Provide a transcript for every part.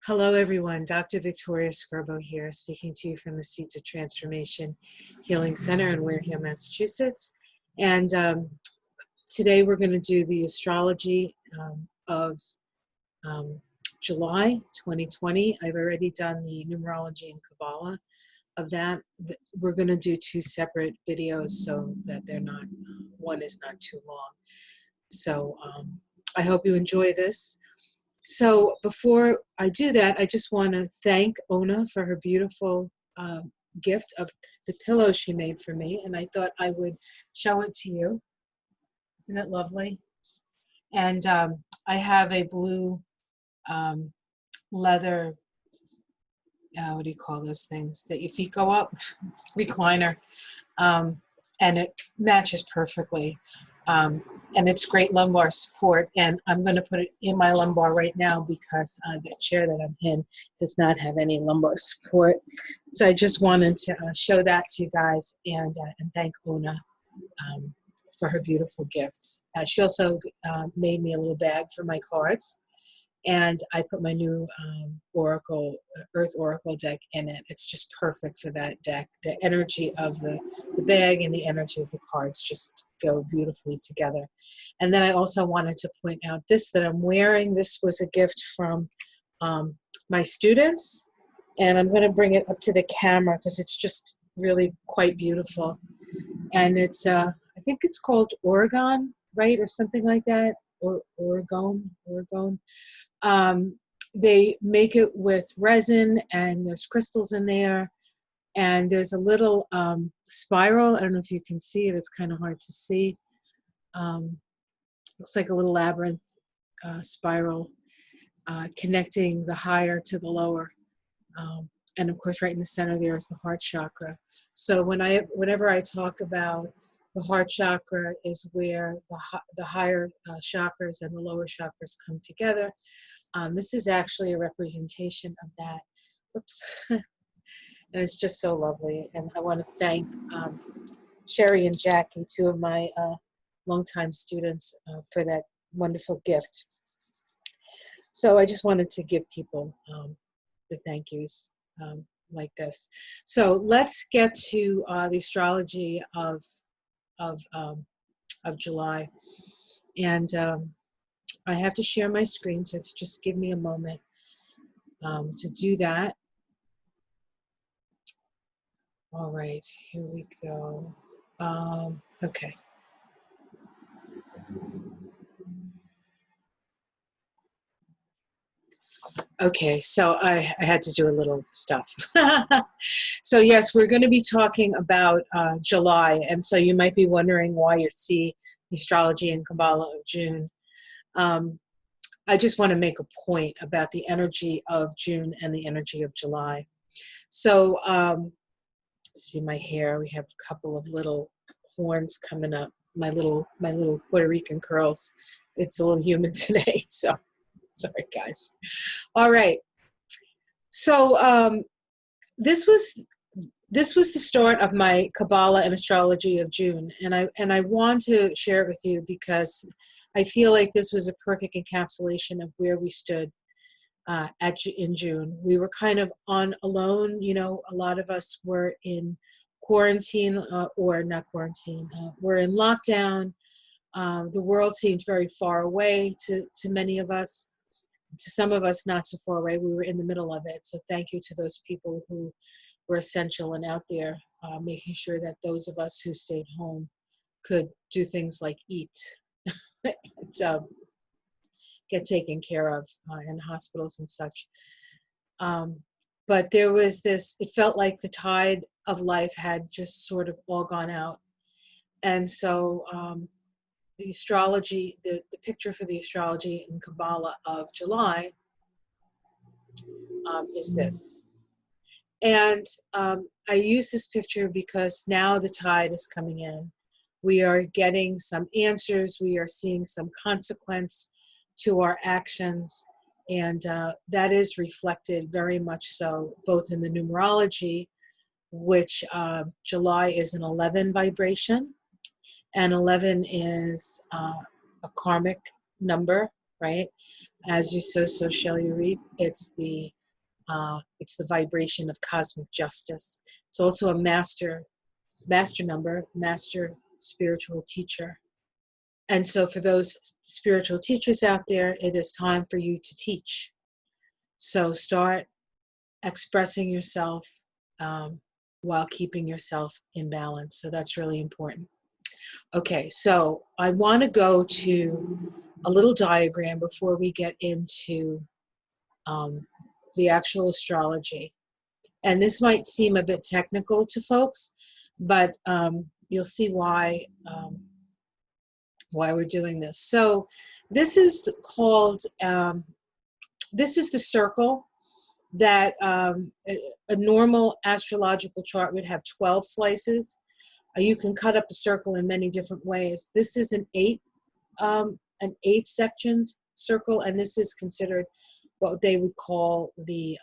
Hello, everyone. Dr. Victoria Scorbo here, speaking to you from the Seeds of Transformation Healing Center in Wareham, Massachusetts. And today we're going to do the astrology of July 2020. I've already done the numerology and Kabbalah of that. We're going to do two separate videos so that they're not, one is not too long. So I hope you enjoy this. So before I do that, I just want to thank Ona for her beautiful gift of the pillow she made for me. And I thought I would show it to you. Isn't it lovely? And I have a blue leather, what do you call those things? That your feet go up? Recliner. And it matches perfectly. And it's great lumbar support, and I'm going to put it in my lumbar right now because the chair that I'm in does not have any lumbar support. So I just wanted to show that to you guys and thank Una for her beautiful gifts. She also made me a little bag for my cards, and I put my new Oracle, Earth Oracle deck in it. It's just perfect for that deck. The energy of the bag and the energy of the cards just go beautifully together. And then I also wanted to point out this that I'm wearing. This was a gift from my students. And I'm going to bring it up to the camera because it's just really quite beautiful. And it's, I think it's called Oregon, right? Or something like that. Or Oregon. They make it with resin and there's crystals in there, and there's a little spiral. I don't know if you can see it. It's kind of hard to see. Looks like a little labyrinth spiral connecting the higher to the lower. And of course, right in the center there is the heart chakra. So whenever I talk about the heart chakra is where the higher chakras and the lower chakras come together. This is actually a representation of that. Oops. And it's just so lovely. And I want to thank Sherry and Jackie, two of my longtime students, for that wonderful gift. So I just wanted to give people the thank yous like this. So let's get to the astrology of July. And I have to share my screen, so if you just give me a moment to do that. All right, here we go. Okay. Okay, so I had to do a little stuff. So yes, we're going to be talking about July, and so you might be wondering why you see the astrology and Kabbalah of June. I just want to make a point about the energy of June and the energy of July. So see my hair, we have a couple of little horns coming up, my little Puerto Rican curls. It's a little humid today, so sorry guys. All right, so this was the start of my Kabbalah and astrology of June, and I want to share it with you because I feel like this was a perfect encapsulation of where we stood in June. We were kind of on alone. You know, a lot of us were in quarantine or not quarantine. We're in lockdown. The world seemed very far away to many of us. To some of us, not so far away. We were in the middle of it. So thank you to those people who were essential and out there, making sure that those of us who stayed home could do things like eat and get taken care of in hospitals and such. But there was this, it felt like the tide of life had just sort of all gone out. And so the astrology, the picture for the astrology in Kabbalah of July is this. And I use this picture because now the tide is coming in. We are getting some answers. We are seeing some consequence to our actions. And that is reflected very much so, both in the numerology, which July is an 11 vibration. And 11 is a karmic number, right? As you sow, so shall you reap. It's the vibration of cosmic justice. It's also a master number, master spiritual teacher. And so for those spiritual teachers out there, it is time for you to teach. So start expressing yourself while keeping yourself in balance. So that's really important. Okay, so I want to go to a little diagram before we get into the actual astrology. And this might seem a bit technical to folks, but you'll see why we're doing this. So this is called, this is the circle that a normal astrological chart would have 12 slices. You can cut up a circle in many different ways. This is an 8 sectioned circle, and this is considered what they would call the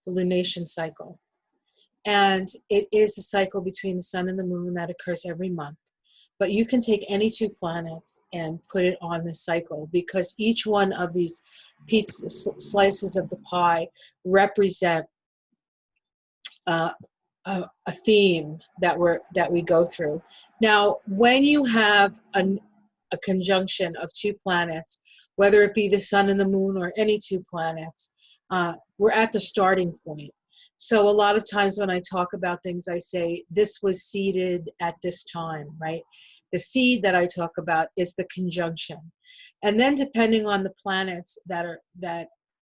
lunation cycle. And it is the cycle between the sun and the moon that occurs every month. But you can take any 2 planets and put it on this cycle, because each one of these slices of the pie represent a theme that we go through. Now, when you have a conjunction of 2 planets, whether it be the sun and the moon or any 2 planets, we're at the starting point. So a lot of times when I talk about things, I say this was seeded at this time, right? The seed that I talk about is the conjunction. And then depending on the planets that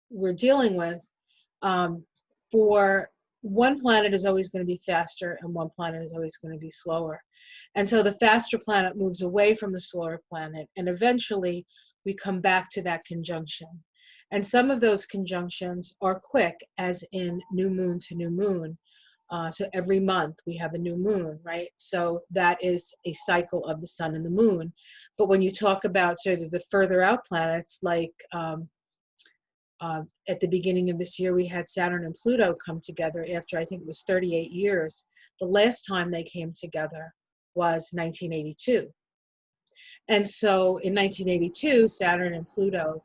we're dealing with, for one planet is always going to be faster and one planet is always going to be slower. And so the faster planet moves away from the slower planet, and eventually we come back to that conjunction. And some of those conjunctions are quick, as in new moon to new moon. So every month we have a new moon, right? So that is a cycle of the sun and the moon. But when you talk about sort of the further out planets, like at the beginning of this year, we had Saturn and Pluto come together after, I think it was 38 years. The last time they came together was 1982. And so in 1982, Saturn and Pluto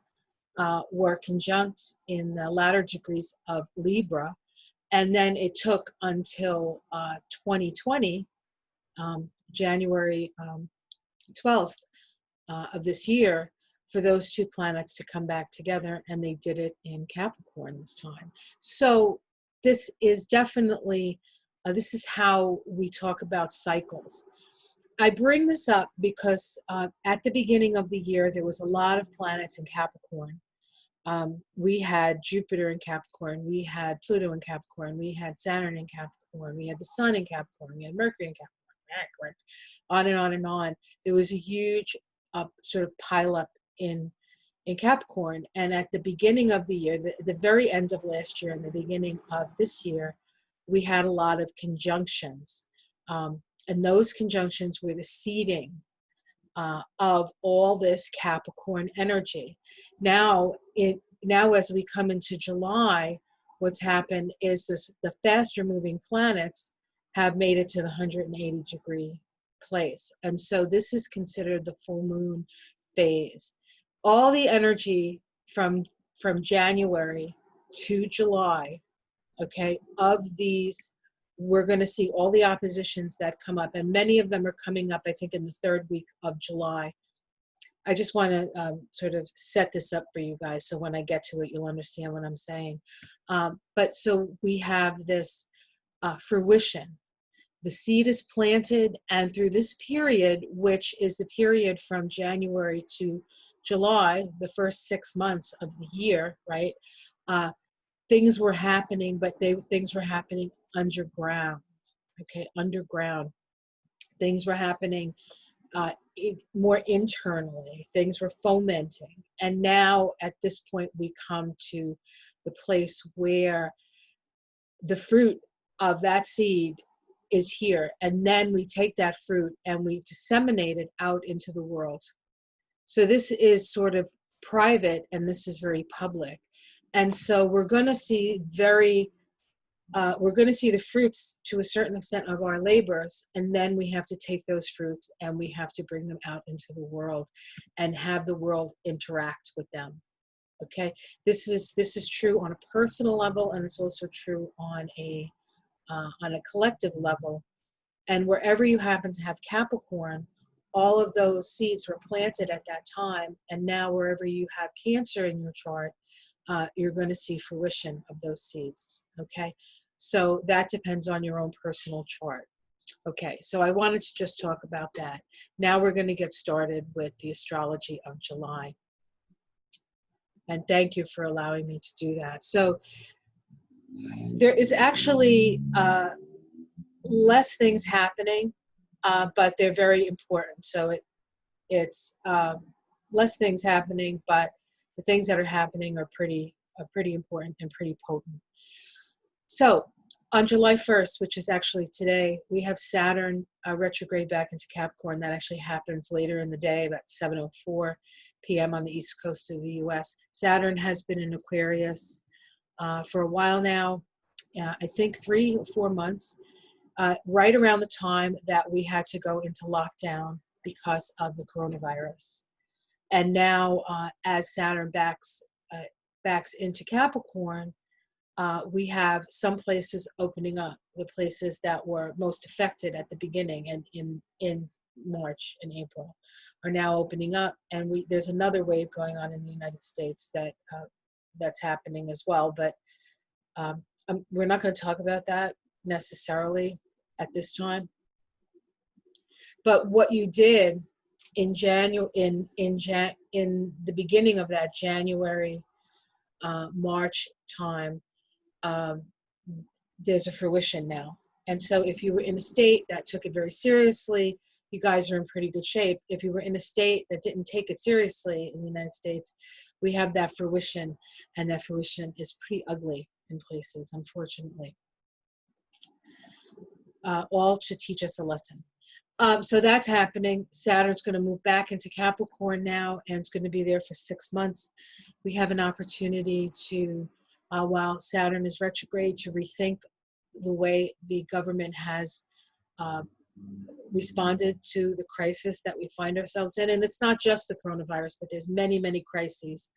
were conjunct in the latter degrees of Libra. And then it took until 2020, January 12th of this year, for those 2 planets to come back together, and they did it in Capricorn this time. So this is definitely, this is how we talk about cycles. I bring this up because at the beginning of the year, there was a lot of planets in Capricorn. We had Jupiter in Capricorn, we had Pluto in Capricorn, we had Saturn in Capricorn, we had the Sun in Capricorn, we had Mercury in Capricorn, on and on and on. There was a huge sort of pileup in Capricorn. And at the beginning of the year, the very end of last year and the beginning of this year, we had a lot of conjunctions. And those conjunctions were the seeding of all this Capricorn energy. Now, as we come into July, what's happened is the faster moving planets have made it to the 180-degree place. And so this is considered the full moon phase. All the energy from January to July, okay, of these, we're going to see all the oppositions that come up, and many of them are coming up, I think, in the 3rd week of July. I just want to sort of set this up for you guys, so when I get to it, you'll understand what I'm saying. But so we have this fruition. The seed is planted, and through this period, which is the period from January to July, the first 6 months of the year, right? Things were happening, but things were happening underground, okay, underground. Things were happening more internally. Things were fomenting. And now at this point, we come to the place where the fruit of that seed is here. And then we take that fruit and we disseminate it out into the world. So this is sort of private and this is very public. And so we're going to see very we're going to see the fruits to a certain extent of our labors, and then we have to take those fruits and we have to bring them out into the world and have the world interact with them. Okay, this is true on a personal level, and it's also true on a collective level. And wherever you happen to have Capricorn, all of those seeds were planted at that time, and now wherever you have Cancer in your chart, you're going to see fruition of those seeds. Okay, so that depends on your own personal chart. Okay, so I wanted to just talk about that. Now we're going to get started with the astrology of July. And thank you for allowing me to do that. So there is actually less things happening, but they're very important. So it's less things happening, but the things that are happening are pretty important and pretty potent. So on July 1st, which is actually today, we have Saturn retrograde back into Capricorn. That actually happens later in the day, about 7:04 p.m. on the east coast of the U.S. Saturn has been in Aquarius for a while now, I think 3 or 4 months, right around the time that we had to go into lockdown because of the coronavirus. And now, as Saturn backs into Capricorn, we have some places opening up. The places that were most affected at the beginning and in March and April are now opening up, and there's another wave going on in the United States that's happening as well. But we're not going to talk about that necessarily at this time. But what you did in the beginning of that January, March time, there's a fruition now. And so if you were in a state that took it very seriously, you guys are in pretty good shape. If you were in a state that didn't take it seriously in the United States, we have that fruition, and that fruition is pretty ugly in places, unfortunately. All to teach us a lesson. So that's happening. Saturn's going to move back into Capricorn now, and it's going to be there for 6 months. We have an opportunity to, while Saturn is retrograde, to rethink the way the government has responded to the crisis that we find ourselves in. And it's not just the coronavirus, but there's many, many crises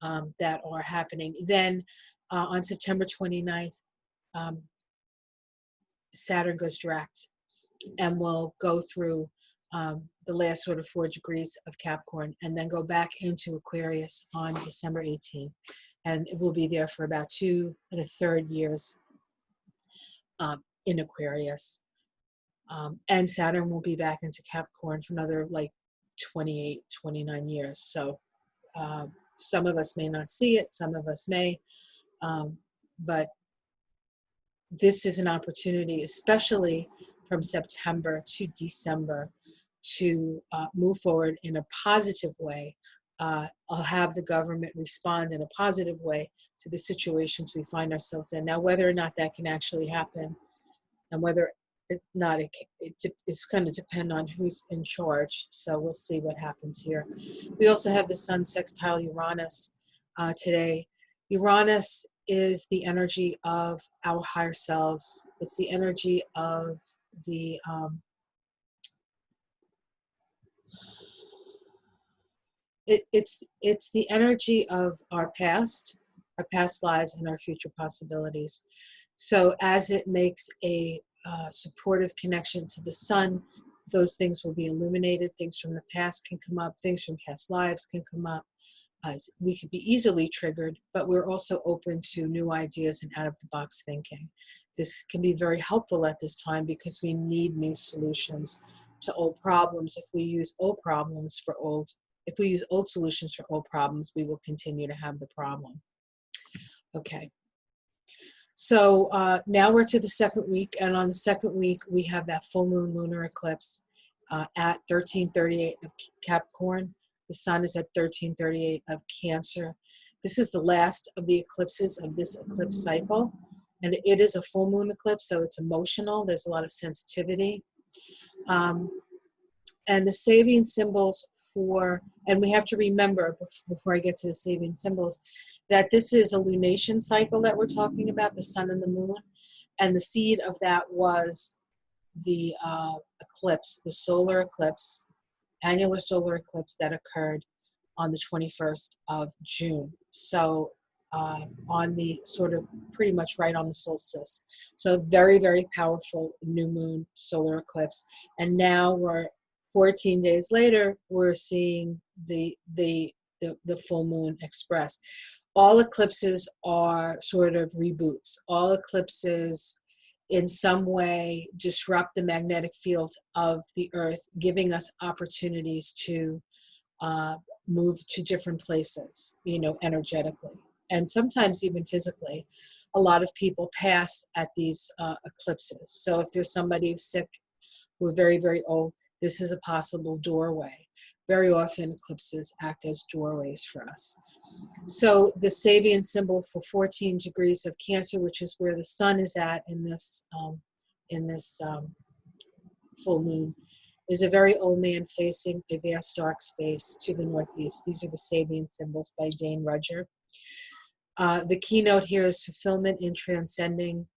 that are happening. Then on September 29th, Saturn goes direct, and we'll go through the last sort of 4 degrees of Capricorn, and then go back into Aquarius on December 18th. And it will be there for about 2 1/3 years in Aquarius. And Saturn will be back into Capricorn for another like 28, 29 years. So some of us may not see it, some of us may, but this is an opportunity, especially from September to December, to move forward in a positive way. I'll have the government respond in a positive way to the situations we find ourselves in. Now, whether or not that can actually happen, and whether it's not, it's going to depend on who's in charge. So we'll see what happens here. We also have the Sun sextile Uranus today. Uranus is the energy of our higher selves. It's the energy of the it's the energy of our past lives, and our future possibilities. So as it makes a supportive connection to the sun, those things will be illuminated. Things from the past can come up. Things from past lives can come up. We could be easily triggered, but we're also open to new ideas and out-of-the-box thinking. This can be very helpful at this time because we need new solutions to old problems. If we use old solutions for old problems, we will continue to have the problem. Okay. So now we're to the second week, and on the second week, we have that full moon lunar eclipse at 1338 of Capricorn. The sun is at 1338 of Cancer. This is the last of the eclipses of this eclipse cycle, and it is a full moon eclipse, so it's emotional. There's a lot of sensitivity. And the saving symbols and we have to remember before I get to the saving symbols, that this is a lunation cycle that we're talking about, the sun and the moon. And the seed of that was the eclipse, the solar eclipse, annular solar eclipse that occurred on the 21st of June. So on the sort of pretty much right on the solstice. So very, very powerful new moon solar eclipse. And now we're 14 days later, we're seeing the full moon express. All eclipses are sort of reboots. All eclipses in some way disrupt the magnetic field of the earth, giving us opportunities to move to different places, energetically, and sometimes even physically. A lot of people pass at these eclipses. So if there's somebody who's sick, who are very, very old, this is a possible doorway. Very often eclipses act as doorways for us. So the Sabian symbol for 14 degrees of Cancer, which is where the sun is at in this full moon, is a very old man facing a vast dark space to the northeast. These are the Sabian symbols by Dane Rudger. The keynote here is fulfillment in transcending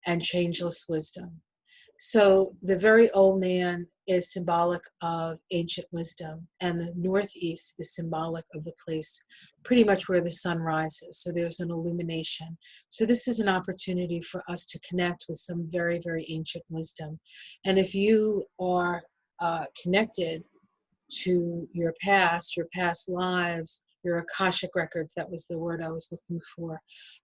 and changeless wisdom. So the very old man is symbolic of ancient wisdom, and the northeast is symbolic of the place pretty much where the sun rises. So there's an illumination. So this is an opportunity for us to connect with some very, very ancient wisdom. And if you are connected to your past lives, your Akashic records, that was the word I was looking for.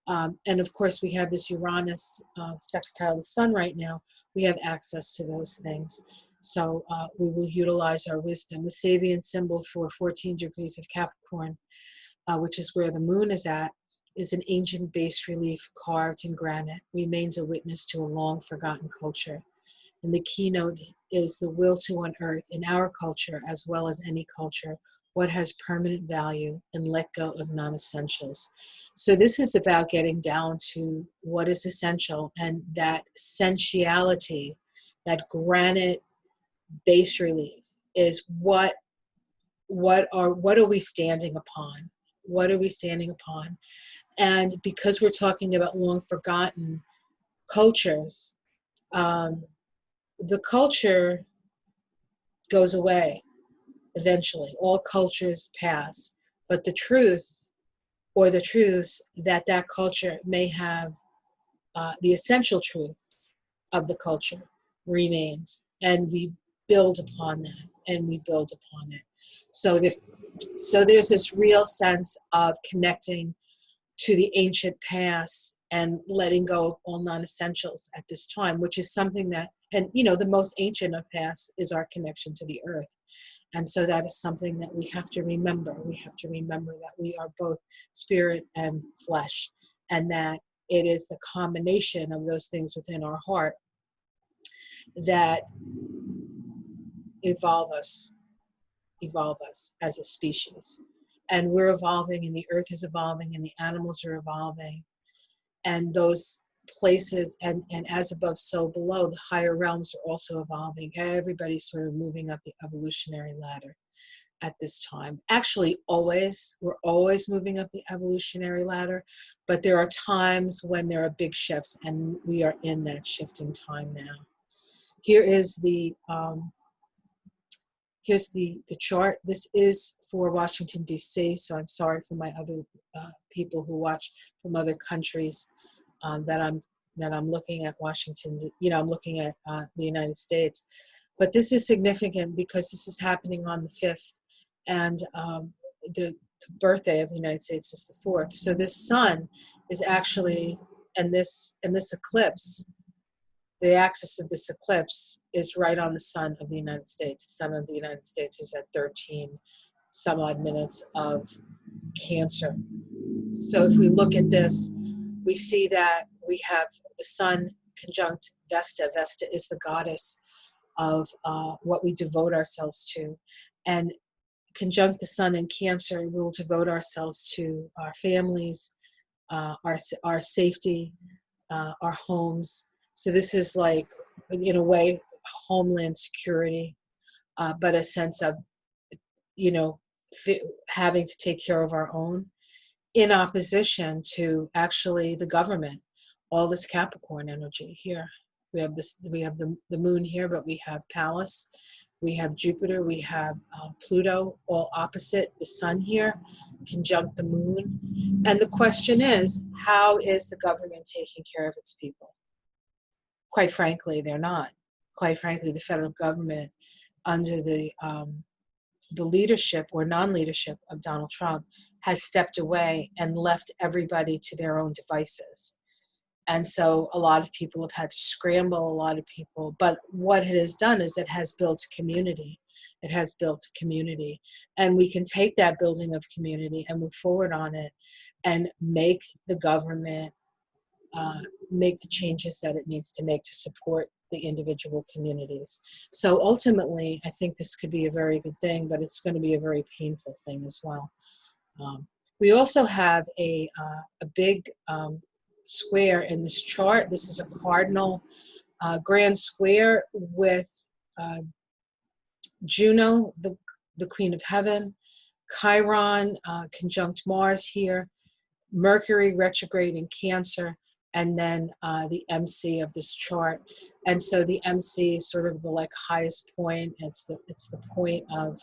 And of course, we have this Uranus sextile the sun right now. We have access to those things. So we will utilize our wisdom. The Sabian symbol for 14 degrees of Capricorn, which is where the moon is at, is an ancient bas relief carved in granite, remains a witness to a long forgotten culture. And the keynote is the will to unearth in our culture, as well as any culture, what has permanent value and let go of non-essentials. So this is about getting down to what is essential, and that sensuality, that granite bas relief is what are we standing upon? What are we standing upon? And because we're talking about long forgotten cultures, the culture goes away eventually. All cultures pass, but the truth, or the truths that culture may have, the essential truth of the culture remains, and we build upon that, and we build upon it. So there's this real sense of connecting to the ancient past and letting go of all non-essentials at this time, which is something that, and the most ancient of past is our connection to the earth. And so that is something that we have to remember. We have to remember that we are both spirit and flesh, and that it is the combination of those things within our heart that evolve us as a species. And we're evolving, and the earth is evolving, and the animals are evolving. And those places, and as above, so below, the higher realms are also evolving. Everybody's sort of moving up the evolutionary ladder at this time. Actually, we're always moving up the evolutionary ladder, but there are times when there are big shifts, and we are in that shifting time now. Here is here's the chart. This is for Washington, D.C., so I'm sorry for my other people who watch from other countries that I'm looking at Washington. I'm looking at the United States. But this is significant because this is happening on the 5th, and the birthday of the United States is the 4th. So this sun is actually, and this eclipse, the axis of this eclipse is right on the sun of the United States. The sun of the United States is at 13 some odd minutes of Cancer. So if we look at this, we see that we have the sun conjunct Vesta. Vesta is the goddess of what we devote ourselves to. And conjunct the sun in Cancer, we will devote ourselves to our families, our safety, our homes. So this is like, in a way, homeland security, but a sense of, having to take care of our own, in opposition to actually the government all this Capricorn energy here. We have this, we have the moon here, but we have Pallas, we have Jupiter, we have Pluto, all opposite the sun here, conjunct the moon. And the question is, how is the government taking care of its people? Quite frankly, they're not. Quite frankly, the federal government, under the leadership or non-leadership of Donald Trump, has stepped away and left everybody to their own devices. And so a lot of people have had to scramble, a lot of people, but what it has done is it has built community. It has built community. And we can take that building of community and move forward on it and make the government make the changes that it needs to make to support the individual communities. So ultimately, I think this could be a very good thing, but it's going to be a very painful thing as well. We also have a big square in this chart. This is a cardinal grand square with Juno, the Queen of Heaven, Chiron conjunct Mars here, Mercury retrograde in Cancer, and then the MC of this chart. And so the MC is sort of the like highest point. It's the point of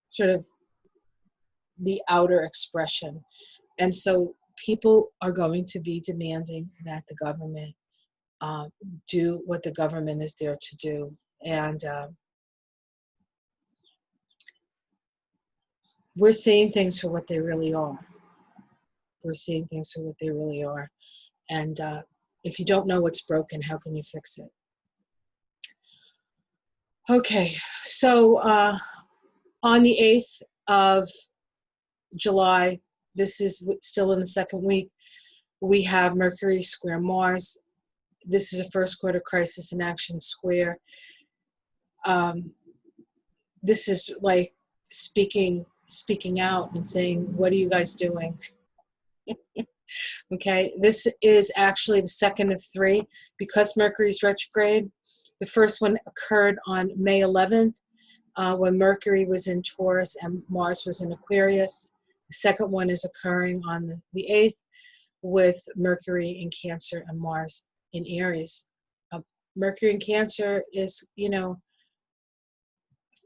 sort of the outer expression. And so people are going to be demanding that the government do what the government is there to do. And we're seeing things for what they really are. We're seeing things for what they really are. And if you don't know what's broken, how can you fix it? Okay, so on the 8th of July, this is still in the second week, we have Mercury square Mars. This is a first quarter crisis in action square. This is like speaking out and saying, what are you guys doing? Okay, this is actually the second of three because Mercury's retrograde. The first one occurred on May 11th when Mercury was in Taurus and Mars was in Aquarius. The second one is occurring on the 8th with Mercury in Cancer and Mars in Aries. Mercury in Cancer is,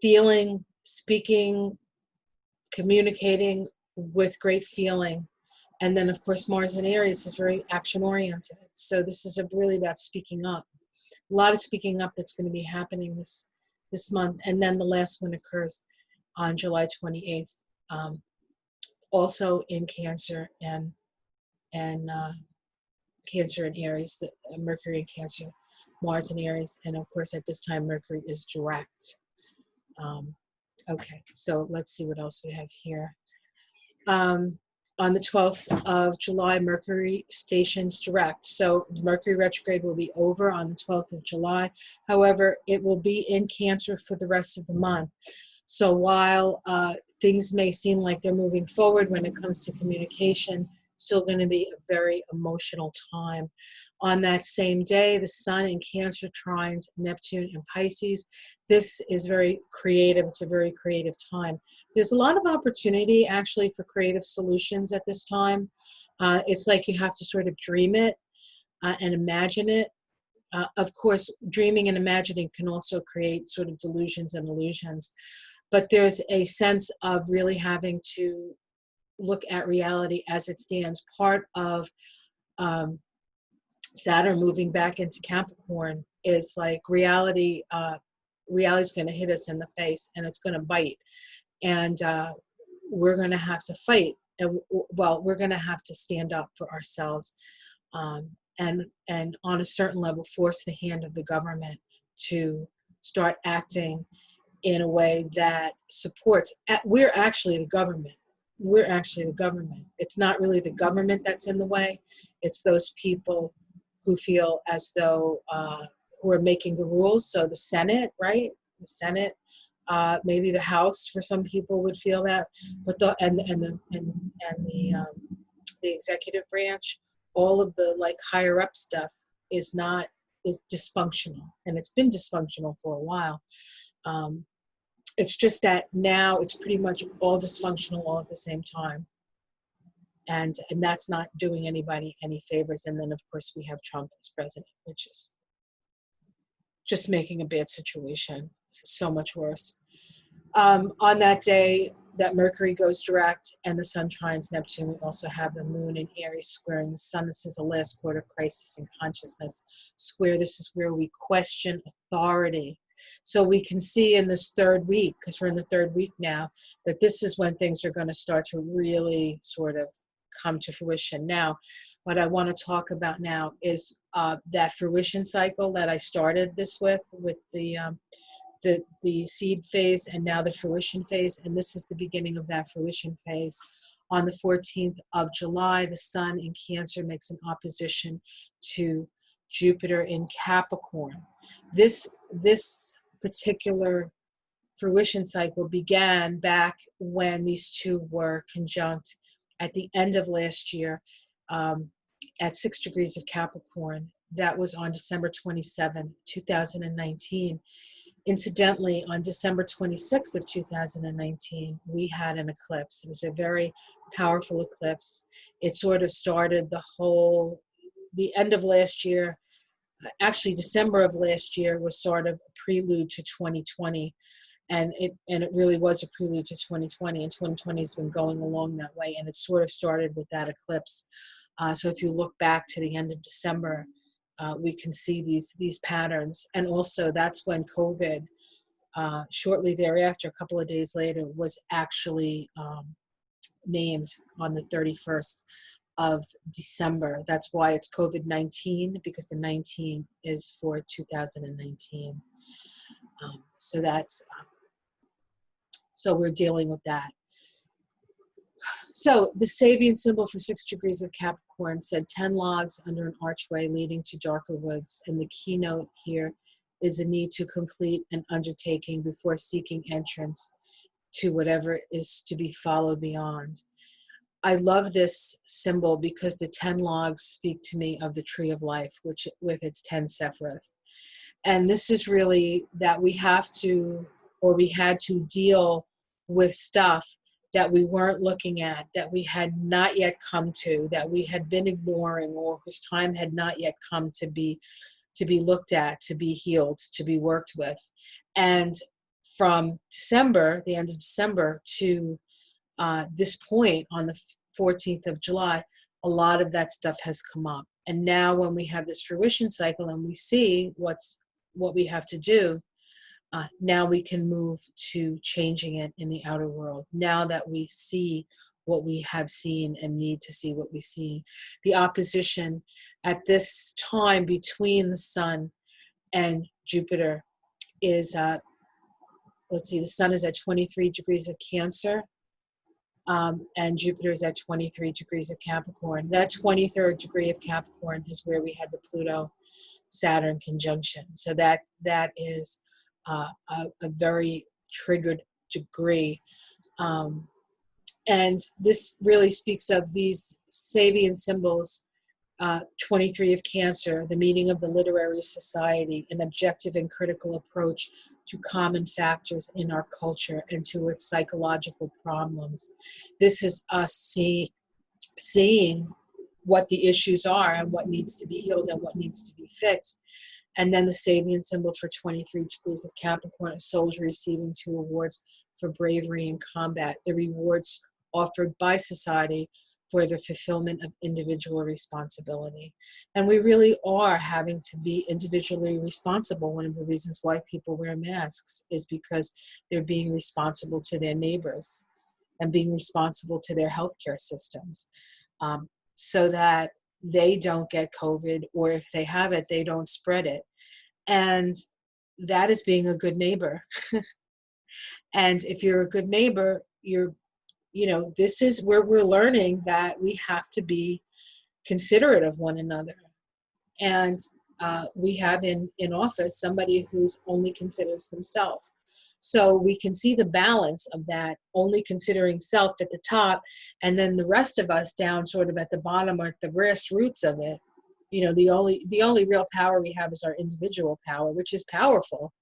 feeling, speaking, communicating with great feeling. And then, of course, Mars in Aries is very action-oriented. So this is really about speaking up. A lot of speaking up that's going to be happening this month. And then the last one occurs on July 28th, also in Cancer and Cancer and Aries, the Mercury in Cancer, Mars in Aries. And, of course, at this time, Mercury is direct. Okay, so let's see what else we have here. On the 12th of July, Mercury stations direct. So Mercury retrograde will be over on the 12th of July. However, it will be in Cancer for the rest of the month. So while things may seem like they're moving forward when it comes to communication, still going to be a very emotional time. On that same day, the Sun in Cancer trines Neptune in Pisces. This is very creative. It's a very creative time. There's a lot of opportunity actually for creative solutions at this time. It's like you have to sort of dream it and imagine it. Of course, dreaming and imagining can also create sort of delusions and illusions. But there's a sense of really having to look at reality as it stands. Part of Saturn moving back into Capricorn is like reality. Reality's going to hit us in the face, and it's going to bite, and we're going to have to fight. And well, we're going to have to stand up for ourselves, and on a certain level, force the hand of the government to start acting in a way that supports. We're actually the government. We're actually the government. It's not really the government that's in the way. It's those people who feel as though who are making the rules. So the Senate, right? The Senate, maybe the House for some people would feel that, but the executive branch, all of the like higher up stuff is dysfunctional, and it's been dysfunctional for a while. It's just that now it's pretty much all dysfunctional all at the same time. And that's not doing anybody any favors. And then, of course, we have Trump as president, which is just making a bad situation so much worse. On that day that Mercury goes direct and the sun trines Neptune, we also have the moon in Aries squaring the sun. This is the last quarter crisis in consciousness square. This is where we question authority. So we can see in this third week, because we're in the third week now, that this is when things are going to start to really sort of come to fruition. Now, what I want to talk about now is that fruition cycle that I started this with the seed phase and now the fruition phase. And this is the beginning of that fruition phase. On the 14th of July, the sun in Cancer makes an opposition to Jupiter in Capricorn. This particular fruition cycle began back when these two were conjunct at the end of last year at 6 degrees of Capricorn. That was on December 27, 2019. Incidentally, on December 26th of 2019, we had an eclipse. It was a very powerful eclipse. It sort of started the end of last year. Actually, December of last year was sort of a prelude to 2020. And it really was a prelude to 2020. And 2020 has been going along that way. And it sort of started with that eclipse. So if you look back to the end of December, we can see these patterns. And also that's when COVID, shortly thereafter, a couple of days later, was actually named on the 31st of December. That's why it's COVID-19, because the 19 is for 2019. So we're dealing with that. So the Sabian symbol for 6 degrees of Capricorn said 10 logs under an archway leading to darker woods. And the keynote here is the need to complete an undertaking before seeking entrance to whatever is to be followed beyond. I love this symbol because the 10 logs speak to me of the tree of life, which with its 10 sephiroth. And this is really that we had to deal with stuff that we weren't looking at, that we had not yet come to, that we had been ignoring, or whose time had not yet come to be looked at, to be healed, to be worked with. And from December, the end of December, to this point on the 14th of July, a lot of that stuff has come up. And now when we have this fruition cycle and we see what we have to do, now we can move to changing it in the outer world. Now that we see what we have seen and need to see what we see. The opposition at this time between the sun and Jupiter is, the sun is at 23 degrees of Cancer, and Jupiter is at 23 degrees of Capricorn. That 23rd degree of Capricorn is where we had the Pluto Saturn conjunction. So that is a very triggered degree. And this really speaks of these Sabian symbols, 23 of Cancer, the meaning of the literary society, an objective and critical approach to common factors in our culture and to its psychological problems. This is us seeing what the issues are and what needs to be healed and what needs to be fixed. And then the Sabian symbol for 23 degrees of Capricorn, a soldier receiving 2 awards for bravery in combat, the rewards offered by society for the fulfillment of individual responsibility. And we really are having to be individually responsible. One of the reasons why people wear masks is because they're being responsible to their neighbors and being responsible to their healthcare systems, so that they don't get COVID, or if they have it, they don't spread it. And that is being a good neighbor. And if you're a good neighbor, this is where we're learning that we have to be considerate of one another. And we have in office somebody who's only considers themselves. So we can see the balance of that, only considering self at the top, and then the rest of us down sort of at the bottom, or at the grassroots of it. The only real power we have is our individual power, which is powerful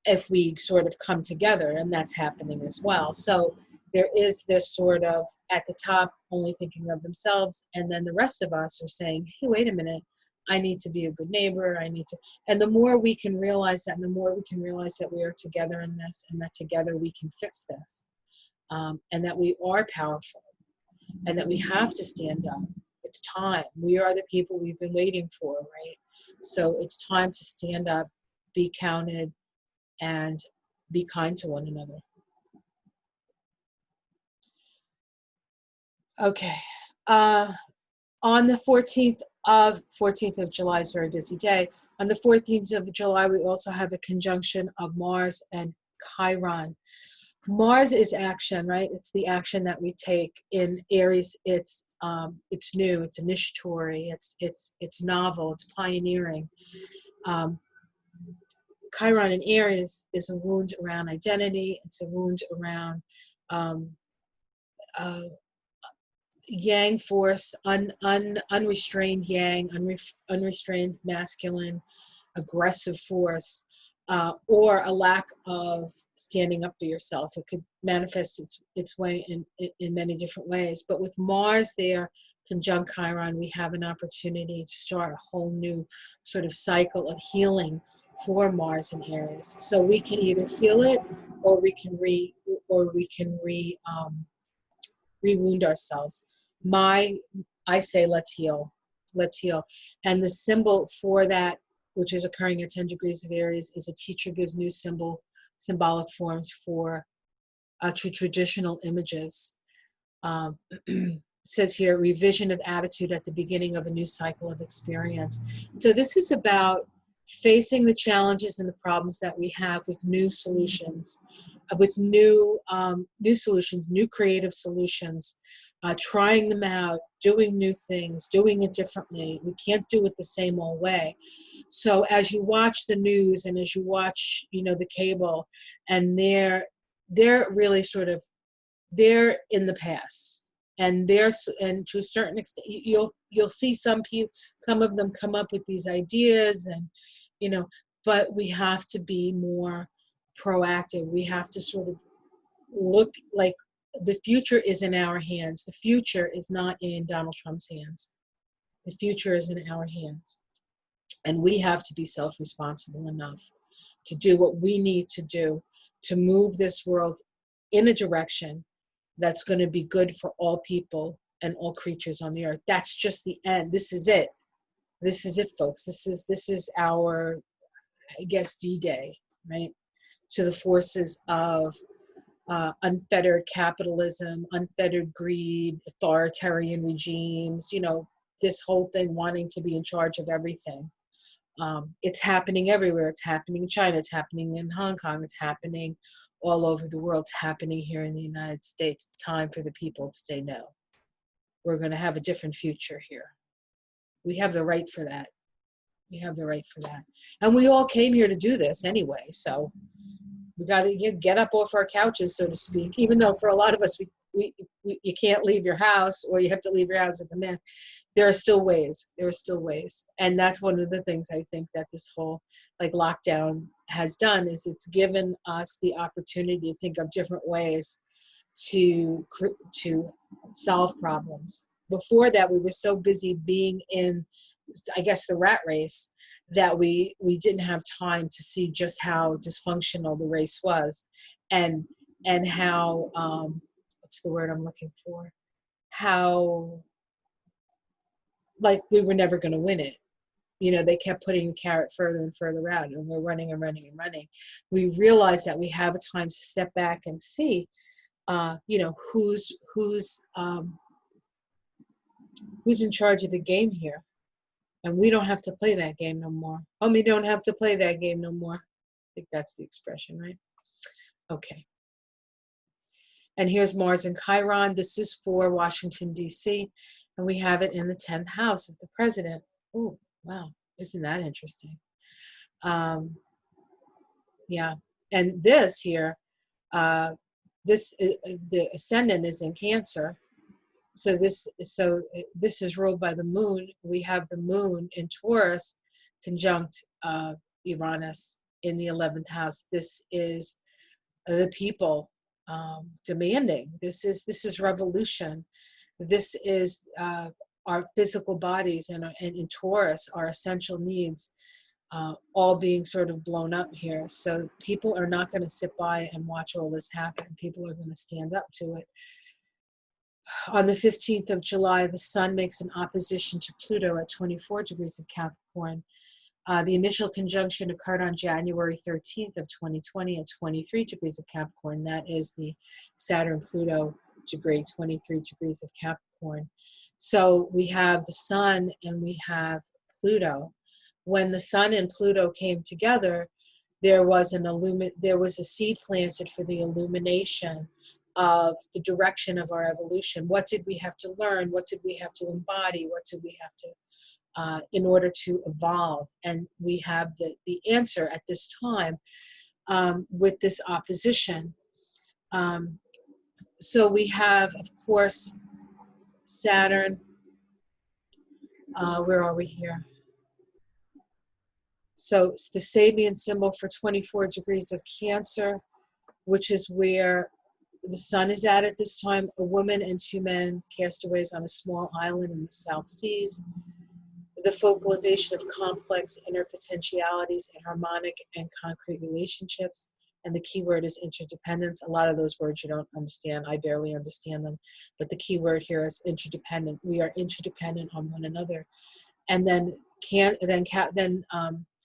if we sort of come together, and that's happening as well. So there is this sort of at the top only thinking of themselves, and then the rest of us are saying, hey, wait a minute, I need to be a good neighbor, I need to, and the more we can realize that, and the more we can realize that we are together in this, and that together we can fix this, and that we are powerful, and that we have to stand up. It's time. We are the people we've been waiting for, right? So it's time to stand up, be counted, and be kind to one another. Okay. On the 14th of July is a very busy day. On the 14th of July, we also have a conjunction of Mars and Chiron. Mars is action, right? It's the action that we take. In Aries, it's new, it's initiatory, it's novel, it's pioneering. Chiron in Aries is a wound around identity. It's a wound around yang force, unrestrained yang, unrestrained masculine, aggressive force, or a lack of standing up for yourself. It could manifest its way in many different ways. But with Mars there, conjunct Chiron, we have an opportunity to start a whole new sort of cycle of healing for Mars and Aries. So we can either heal it, or we can re-wound ourselves. I say let's heal. And the symbol for that, which is occurring at 10 degrees of Aries, is a teacher gives new symbolic forms for traditional images. It says here, revision of attitude at the beginning of a new cycle of experience. So this is about facing the challenges and the problems that we have with new solutions, new creative solutions, trying them out, doing new things, doing it differently. We can't do it the same old way. So as you watch the news and as you watch, the cable, and they're really sort of, they're in the past. And to a certain extent, you'll see some of them come up with these ideas, and but we have to be more proactive. We have to sort of look like the future is in our hands. The future is not in Donald Trump's hands. The future is in our hands. And we have to be self-responsible enough to do what we need to do to move this world in a direction that's going to be good for all people and all creatures on the earth. That's just the end. This is it. This is it, folks. This is our, I guess, D-Day, right? To the forces of unfettered capitalism, unfettered greed, authoritarian regimes, this whole thing wanting to be in charge of everything. It's happening everywhere. It's happening in China. It's happening in Hong Kong. It's happening all over the world. It's happening here in the United States. It's time for the people to say no. We're going to have a different future here. We have the right for that. We have the right for that. And we all came here to do this anyway. So we got to get up off our couches, so to speak, even though for a lot of us, you can't leave your house, or you have to leave your house with a man. There are still ways. And that's one of the things I think that this whole lockdown has done, is it's given us the opportunity to think of different ways to solve problems. Before that, we were so busy being in, I guess, the rat race, that we didn't have time to see just how dysfunctional the race was, and how what's the word I'm looking for? How we were never going to win it. They kept putting the carrot further and further out, and we're running and running and running. We realized that we have a time to step back and see, who's in charge of the game here. And we don't have to play that game no more. We don't have to play that game no more. I think that's the expression, right? Okay. And here's Mars and Chiron. This is for Washington, D.C. And we have it in the 10th house of the president. Oh, wow. Isn't that interesting? Yeah. And this here, the ascendant is in Cancer. So this is ruled by the moon. We have the moon in Taurus conjunct Uranus in the 11th house. This is the people demanding. This is revolution. This is our physical bodies and in Taurus, our essential needs, all being sort of blown up here. So people are not going to sit by and watch all this happen. People are going to stand up to it. On the 15th of July, the Sun makes an opposition to Pluto at 24 degrees of Capricorn. The initial conjunction occurred on January 13th of 2020 at 23 degrees of Capricorn. That is the Saturn-Pluto degree, 23 degrees of Capricorn. So we have the Sun and we have Pluto. When the Sun and Pluto came together, there was a seed planted for the illumination of the direction of our evolution. What did we have to learn? What did we have to embody? What did we have to in order to evolve? And we have the answer at this time with this opposition. So we have, of course, Saturn. Where are we here? So it's the Sabian symbol for 24 degrees of Cancer, which is where the Sun is at this time. A woman and two men castaways on a small island in the South Seas. The focalization of complex inner potentialities and harmonic and concrete relationships. And the key word is interdependence. A lot of those words you don't understand. I barely understand them. But the key word here is interdependent. We are interdependent on one another. And then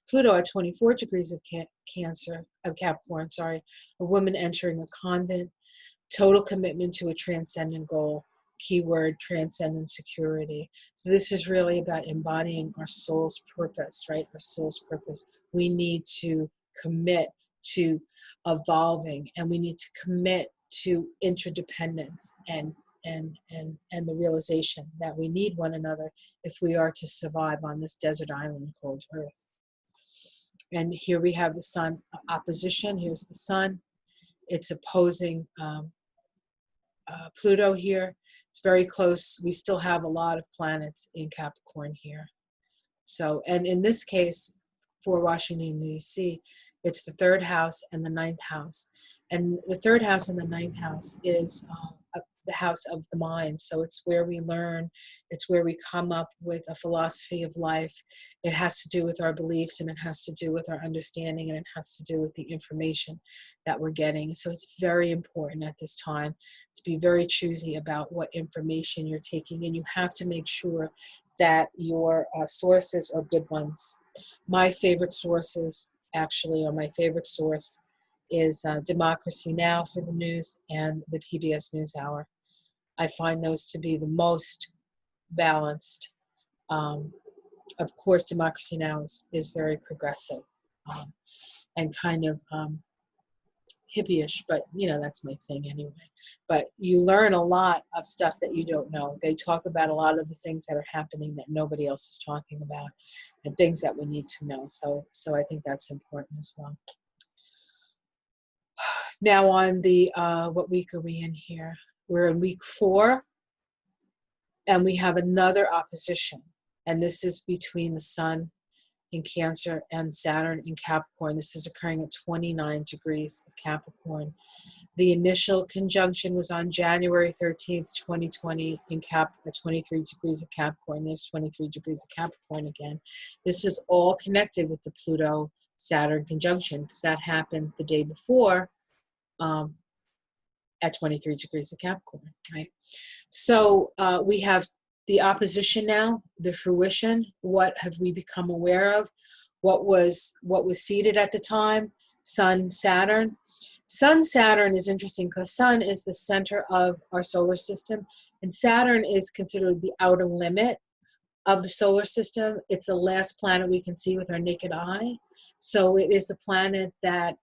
Pluto at 24 degrees of Capricorn, a woman entering a convent, total commitment to a transcendent goal, keyword transcendent security. So this is really about embodying our soul's purpose, right? Our soul's purpose. We need to commit to evolving, and we need to commit to interdependence and the realization that we need one another if we are to survive on this desert island called Earth. And here we have the Sun opposition. Here's the Sun. It's opposing Pluto here. It's very close. We still have a lot of planets in Capricorn here. So, and in this case, for Washington, D.C., it's the third house and the ninth house. And the third house and the ninth house is the house of the mind. So it's where we learn. It's where we come up with a philosophy of life. It has to do with our beliefs, and it has to do with our understanding, and it has to do with the information that we're getting. So it's very important at this time to be very choosy about what information you're taking, and you have to make sure that your sources are good ones. My favorite sources, actually, or my favorite source is Democracy Now! For the news and the PBS NewsHour. I find those to be the most balanced. Of course, Democracy Now! is very progressive and kind of hippie-ish, but that's my thing anyway. But you learn a lot of stuff that you don't know. They talk about a lot of the things that are happening that nobody else is talking about, and things that we need to know. So I think that's important as well. Now on the, what week are we in here? We're in week 4, and we have another opposition. And this is between the Sun in Cancer and Saturn in Capricorn. This is occurring at 29 degrees of Capricorn. The initial conjunction was on January 13th, 2020 at 23 degrees of Capricorn. There's 23 degrees of Capricorn again. This is all connected with the Pluto-Saturn conjunction, because that happened the day before at 23 degrees of Capricorn, right? So we have the opposition now, the fruition. What have we become aware of? What was seated at the time? Sun, Saturn. Sun, Saturn is interesting because Sun is the center of our solar system, and Saturn is considered the outer limit of the solar system. It's the last planet we can see with our naked eye. So it is the planet that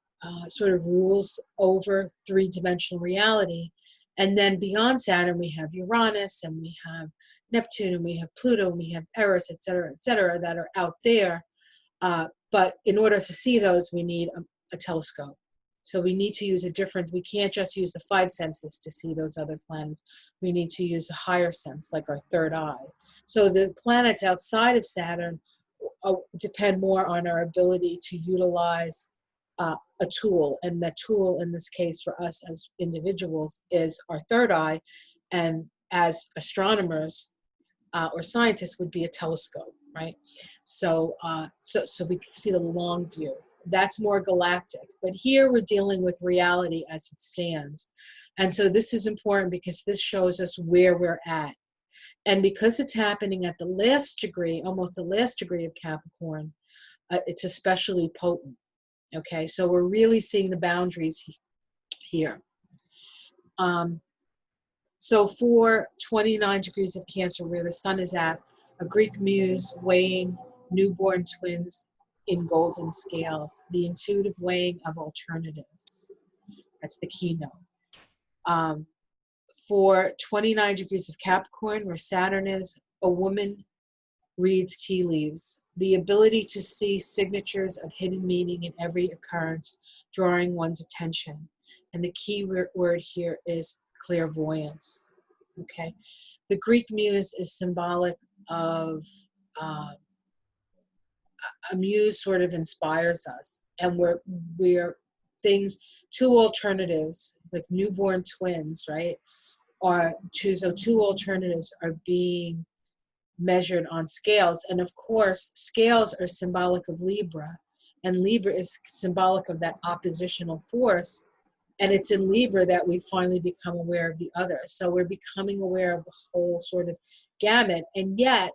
sort of rules over three-dimensional reality. And then beyond Saturn, we have Uranus, and we have Neptune, and we have Pluto, and we have Eris, et cetera, that are out there. But in order to see those, we need a telescope. So we need to use we can't just use the 5 senses to see those other planets. We need to use a higher sense, like our third eye. So the planets outside of Saturn depend more on our ability to utilize a tool, and that tool in this case for us as individuals is our third eye, and as astronomers or scientists would be a telescope, right? So, so we can see the long view. That's more galactic. But here we're dealing with reality as it stands. And so this is important because this shows us where we're at. And because it's happening at the last degree, almost the last degree of Capricorn, it's especially potent. Okay, so we're really seeing the boundaries here. So for 29 degrees of Cancer, where the sun is at, a Greek muse weighing newborn twins in golden scales, the intuitive weighing of alternatives. That's the keynote. For 29 degrees of Capricorn, where Saturn is, a woman reads tea leaves, the ability to see signatures of hidden meaning in every occurrence, drawing one's attention. And the key word here is clairvoyance. Okay, the Greek muse is symbolic of a muse sort of inspires us, and we're things, two alternatives like newborn twins, right? So two alternatives are being measured on scales, and of course scales are symbolic of Libra, and Libra is symbolic of that oppositional force, and it's in Libra that we finally become aware of the other. So we're becoming aware of the whole sort of gamut, and yet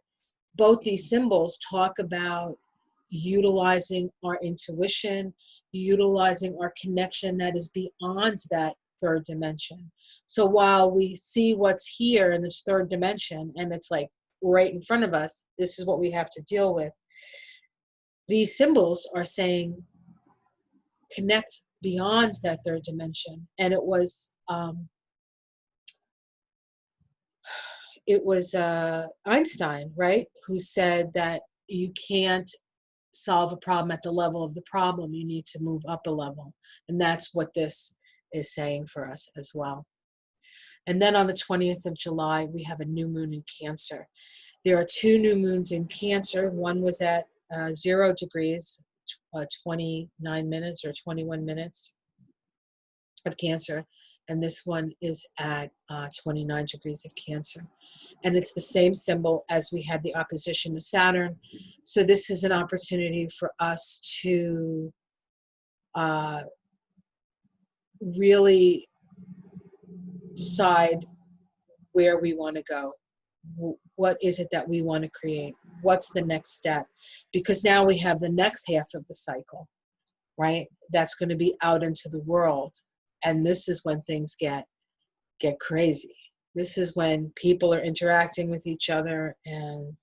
both these symbols talk about utilizing our intuition, utilizing our connection that is beyond that third dimension. So while we see what's here in this third dimension, and it's like right in front of us, this is what we have to deal with. These symbols are saying connect beyond that third dimension. And it was Einstein, right, who said that you can't solve a problem at the level of the problem. You need to move up a level. And that's what this is saying for us as well. And then on the 20th of July, we have a new moon in Cancer. There are two new moons in Cancer. One was at 0 degrees, 29 minutes or 21 minutes of Cancer. And this one is at 29 degrees of Cancer. And it's the same symbol as we had the opposition to Saturn. So this is an opportunity for us to really decide where we want to go. What is it that we want to create? What's the next step? Because now we have the next half of the cycle, right? That's going to be out into the world. And this is when things get crazy. This is when people are interacting with each other, and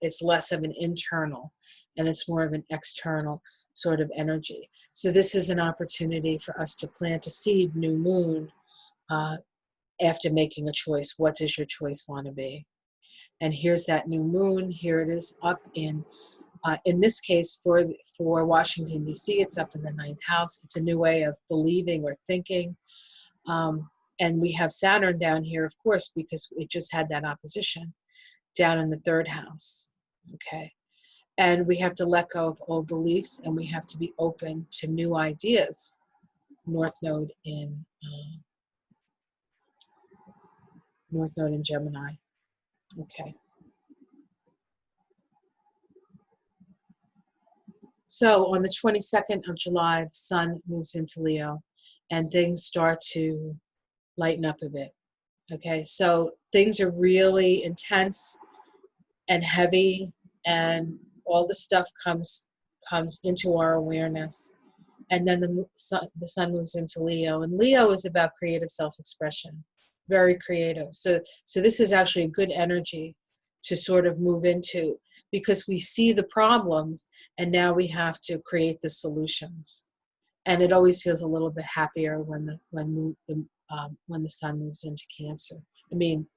it's less of an internal and it's more of an external sort of energy. So this is an opportunity for us to plant a seed, new moon, after making a choice. What does your choice want to be? And here's that new moon. Here it is up in this case for Washington, D.C., it's up in the 9th house. It's a new way of believing or thinking. And we have Saturn down here, of course, because it just had that opposition down in the 3rd house. Okay. And we have to let go of old beliefs, and we have to be open to new ideas. North Node in Gemini. Okay. So on the 22nd of July, the sun moves into Leo, and things start to lighten up a bit. Okay, so things are really intense and heavy, and all the stuff comes into our awareness. And then the sun moves into Leo, and Leo is about creative self-expression, very creative. So this is actually a good energy to sort of move into, because we see the problems and now we have to create the solutions. And it always feels a little bit happier when the sun moves into Cancer.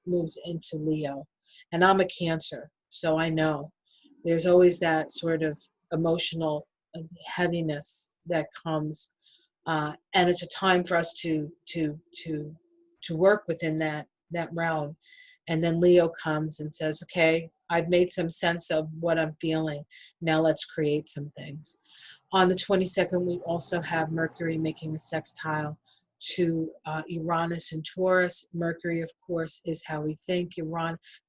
Moves into Leo. And I'm a Cancer, so I know there's always that sort of emotional heaviness that comes, and it's a time for us to work within that realm. And then Leo comes and says, okay, I've made some sense of what I'm feeling. Now let's create some things. On the 22nd, we also have Mercury making a sextile to Uranus and Taurus. Mercury, of course, is how we think.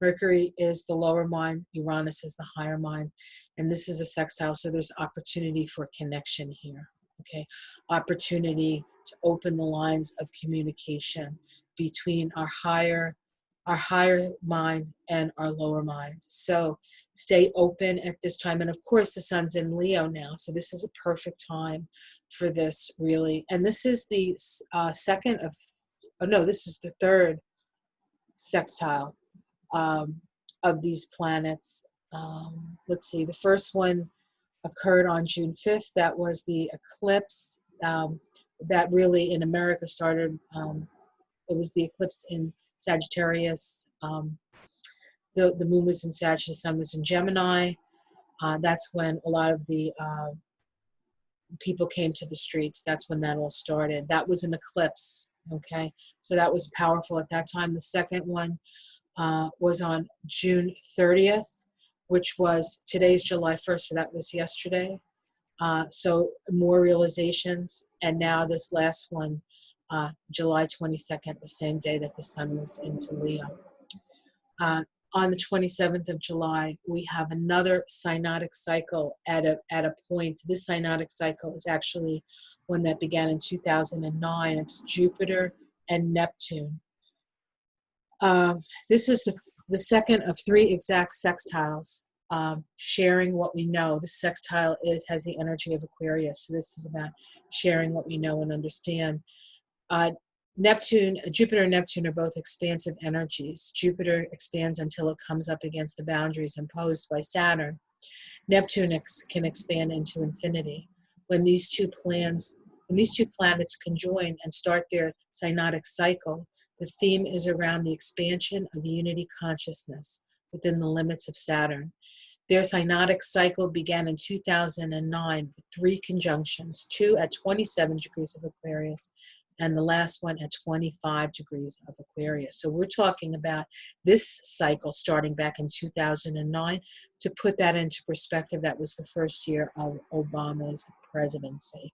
Mercury is the lower mind. Uranus is the higher mind. And this is a sextile, so there's opportunity for connection here. Okay, opportunity to open the lines of communication between our higher mind and our lower mind. So stay open at this time. And of course, the sun's in Leo now, so this is a perfect time for this, really. And this is the this is the third sextile of these planets. Let's see, the first one occurred on June 5th. That was the eclipse that really in America started. It was the eclipse in Sagittarius. The moon was in Sagittarius, the sun was in Gemini. That's when a lot of the people came to the streets. That's when that all started. That was an eclipse, okay? So that was powerful at that time. The second one was on June 30th, which was today's July 1st, so that was yesterday. So more realizations. And now this last one, July 22nd, the same day that the sun was into Leo. On the 27th of July, we have another synodic cycle at a point. This synodic cycle is actually one that began in 2009. It's Jupiter and Neptune. This is the second of three exact sextiles, sharing what we know. The sextile has the energy of Aquarius, so this is about sharing what we know and understand. Jupiter and Neptune are both expansive energies. Jupiter expands until it comes up against the boundaries imposed by Saturn. Neptune can expand into infinity. When these two planets conjoin and start their synodic cycle, the theme is around the expansion of unity consciousness within the limits of Saturn. Their synodic cycle began in 2009 with 3 conjunctions, 2 at 27 degrees of Aquarius, and the last one at 25 degrees of Aquarius. So we're talking about this cycle starting back in 2009. To put that into perspective, that was the first year of Obama's presidency.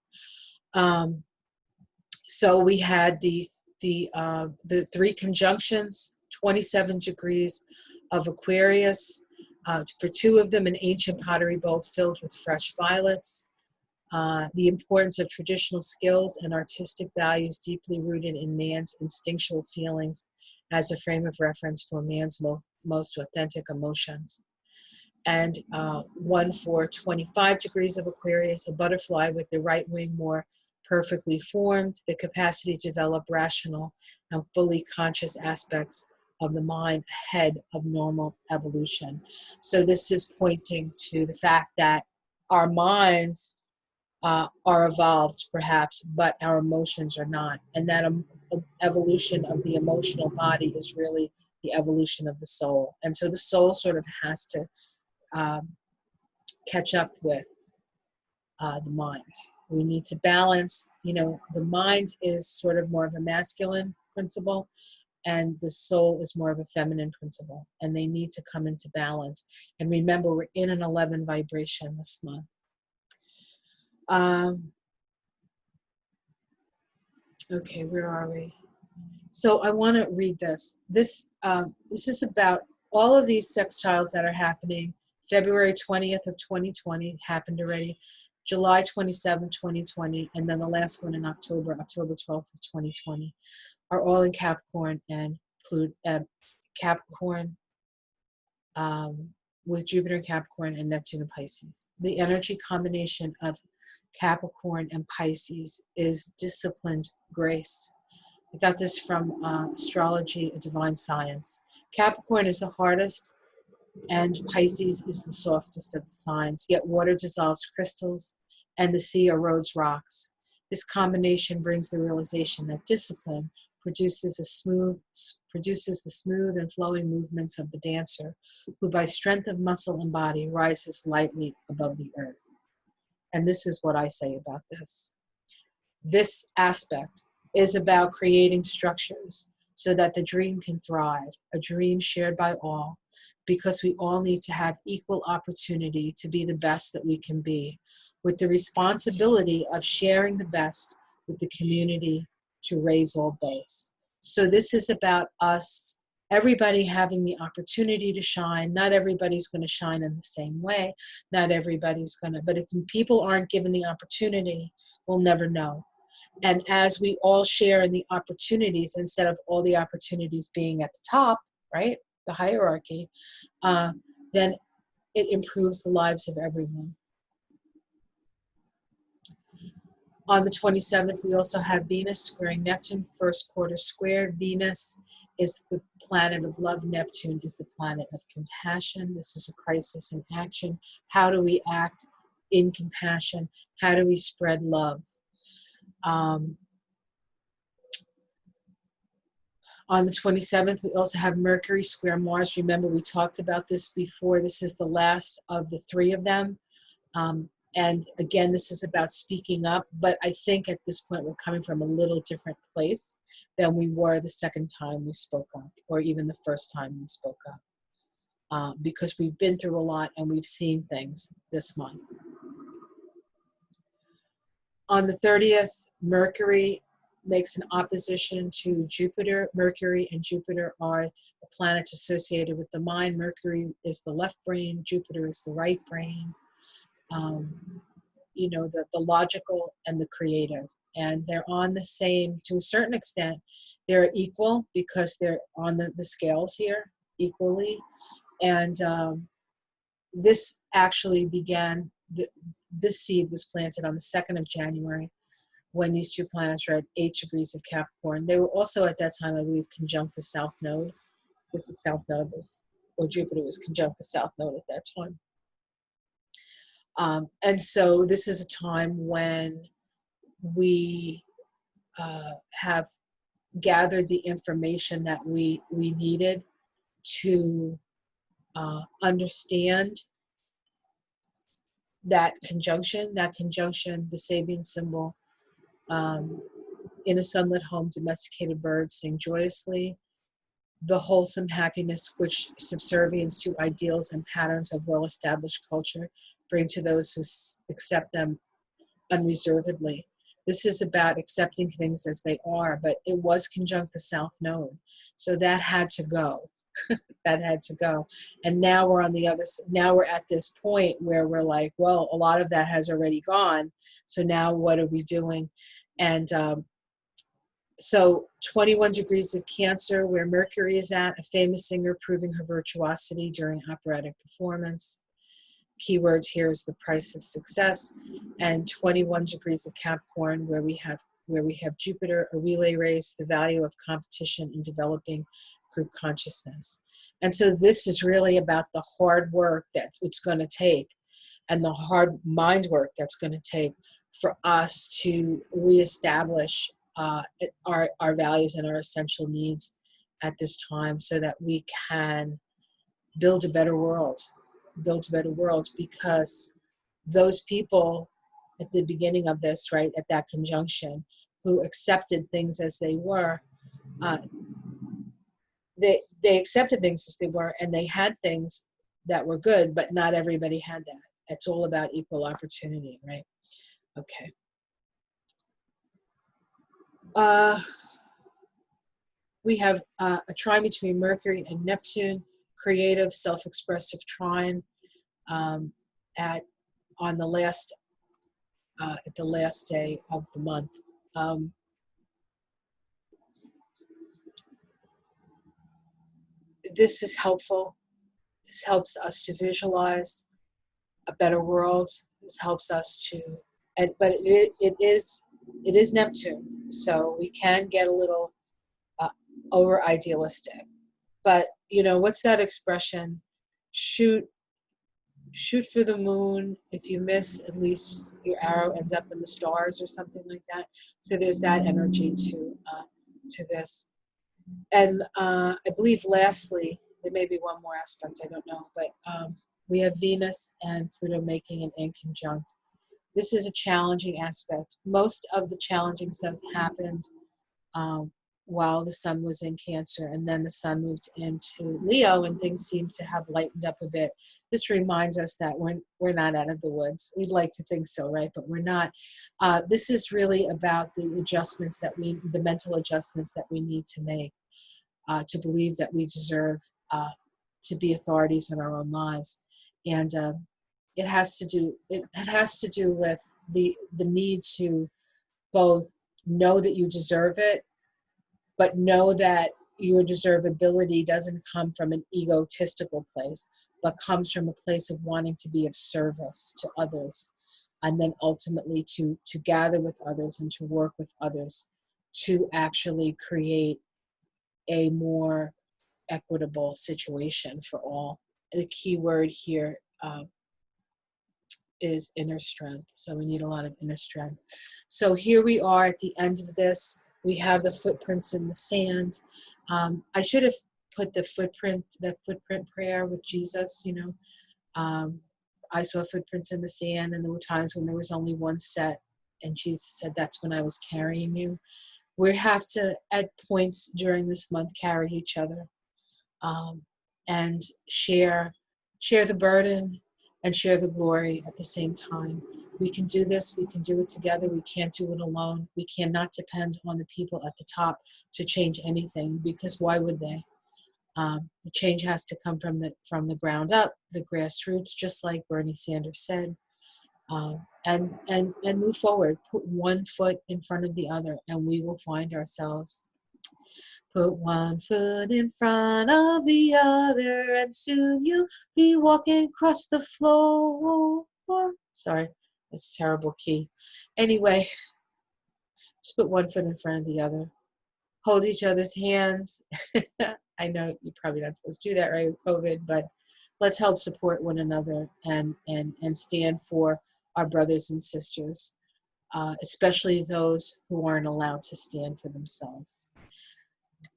So we had the 3 conjunctions, 27 degrees of Aquarius. For 2 of them, an ancient pottery bowl filled with fresh violets. The importance of traditional skills and artistic values deeply rooted in man's instinctual feelings as a frame of reference for man's most authentic emotions. And 1 for 25 degrees of Aquarius, a butterfly with the right wing more perfectly formed, the capacity to develop rational and fully conscious aspects of the mind ahead of normal evolution. So this is pointing to the fact that our minds are evolved, perhaps, but our emotions are not. And that evolution of the emotional body is really the evolution of the soul. And so the soul sort of has to catch up with the mind. We need to balance, the mind is sort of more of a masculine principle, and the soul is more of a feminine principle. And they need to come into balance. And remember, we're in an 11 vibration this month. Okay, where are we? So I want to read this. This is about all of these sextiles that are happening. February 20th of 2020 happened already. July 27, 2020, and then the last one in October 12th of 2020, are all in Capricorn and Pluto. Capricorn with Jupiter in Capricorn and Neptune in Pisces. The energy combination of Capricorn and Pisces is disciplined grace. I got this from Astrology of July. Capricorn is the hardest and Pisces is the softest of the signs, yet water dissolves crystals and the sea erodes rocks. This combination brings the realization that discipline produces the smooth and flowing movements of the dancer, who by strength of muscle and body rises lightly above the earth. And this is what I say about this. This aspect is about creating structures so that the dream can thrive, a dream shared by all, because we all need to have equal opportunity to be the best that we can be. with the responsibility of sharing the best with the community to raise all boats. So this is about us, everybody having the opportunity to shine. Not everybody's going to shine in the same way. Not everybody's going to, but if people aren't given the opportunity, we'll never know. And as we all share in the opportunities, instead of all the opportunities being at the top, right, the hierarchy, then it improves the lives of everyone. On the 27th, we also have Venus squaring Neptune, first quarter square. Venus is the planet of love. Neptune is the planet of compassion. This is a crisis in action. How do we act in compassion? How do we spread love? On the 27th, we also have Mercury square Mars. Remember, we talked about this before. This is the last of the three of them. And again, this is about speaking up. But I think at this point, we're coming from a little different place than we were the second time we spoke up, or even the first time we spoke up. Because we've been through a lot and we've seen things this month. On the 30th, Mercury makes an opposition to Jupiter. Mercury and Jupiter are the planets associated with the mind. Mercury is the left brain, Jupiter is the right brain. You know, the logical and the creative. And they're on the same, to a certain extent, they're equal because they're on the scales here equally. And this actually began, this seed was planted on the 2nd of January, when these two planets were at 8 degrees of Capricorn. They were also at that time, I believe, conjunct the South Node. This is South Node, or Jupiter was conjunct the South Node at that time. And so this is a time when we have gathered the information that we needed to understand that conjunction, the Sabian symbol. In a sunlit home, domesticated birds sing joyously. The wholesome happiness which subservience to ideals and patterns of well-established culture bring to those who accept them unreservedly. This is about accepting things as they are, but it was conjunct the South Node. So that had to go. That had to go. And now we're on the other, now we're at this point where we're like, well, a lot of that has already gone. So now what are we doing? And so 21 degrees of Cancer, where Mercury is at, a famous singer proving her virtuosity during operatic performance. Keywords here is the price of success. And 21 degrees of Capricorn, where we have Jupiter, a relay race, the value of competition in developing group consciousness. And so this is really about the hard work that it's going to take, and the hard mind work that's going to take for us to reestablish our values and our essential needs at this time, so that we can build a better world. Because those people at the beginning of this, right, at that conjunction, who accepted things as they were, they accepted things as they were, and they had things that were good, but not everybody had that. It's all about equal opportunity, right? Okay. We have a trine between Mercury and Neptune, creative, self-expressive trine at the last day of the month. This is helpful. This helps us to visualize a better world. This helps us to, but it is Neptune, so we can get a little over idealistic. But you know, what's that expression? Shoot for the moon. If you miss, at least your arrow ends up in the stars, or something like that. So there's that energy to this. And I believe lastly, there may be one more aspect, I don't know, but we have Venus and Pluto making an inconjunct. This is a challenging aspect. Most of the challenging stuff happened while the sun was in Cancer, and then the sun moved into Leo and things seemed to have lightened up a bit. This reminds us that we're not out of the woods. We'd like to think so, right? But we're not. This is really about the adjustments the mental adjustments that we need to make to believe that we deserve to be authorities in our own lives. And it has to do with the need to both know that you deserve it, but know that your deservability doesn't come from an egotistical place, but comes from a place of wanting to be of service to others, and then ultimately to gather with others and to work with others to actually create a more equitable situation for all. The key word here is inner strength. So we need a lot of inner strength. So here we are at the end of this. We have the footprints in the sand. I should have put the footprint prayer with Jesus, you know. I saw footprints in the sand, and there were times when there was only one set, and Jesus said, that's when I was carrying you. We have to, at points during this month, carry each other and share the burden and share the glory at the same time. We can do this. We can do it together. We can't do it alone. We cannot depend on the people at the top to change anything, because why would they? The change has to come from the ground up, the grassroots, just like Bernie Sanders said, and move forward. Put one foot in front of the other, and we will find ourselves. Put one foot in front of the other, and soon you'll be walking across the floor. Sorry, that's a terrible key. Anyway, just put one foot in front of the other. Hold each other's hands. I know you're probably not supposed to do that, right, with COVID, but let's help support one another and stand for our brothers and sisters, especially those who aren't allowed to stand for themselves.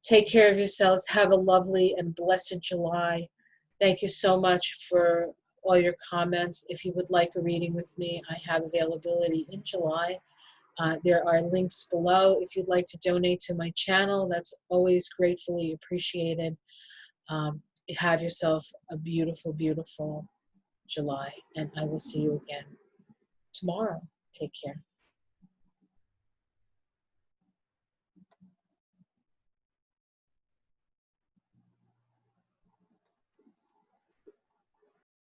Take care of yourselves. Have a lovely and blessed July. Thank you so much for all your comments. If you would like a reading with me, I have availability in July. There are links below. If you'd like to donate to my channel, that's always gratefully appreciated. Have yourself a beautiful, beautiful July, and I will see you again tomorrow. Take care.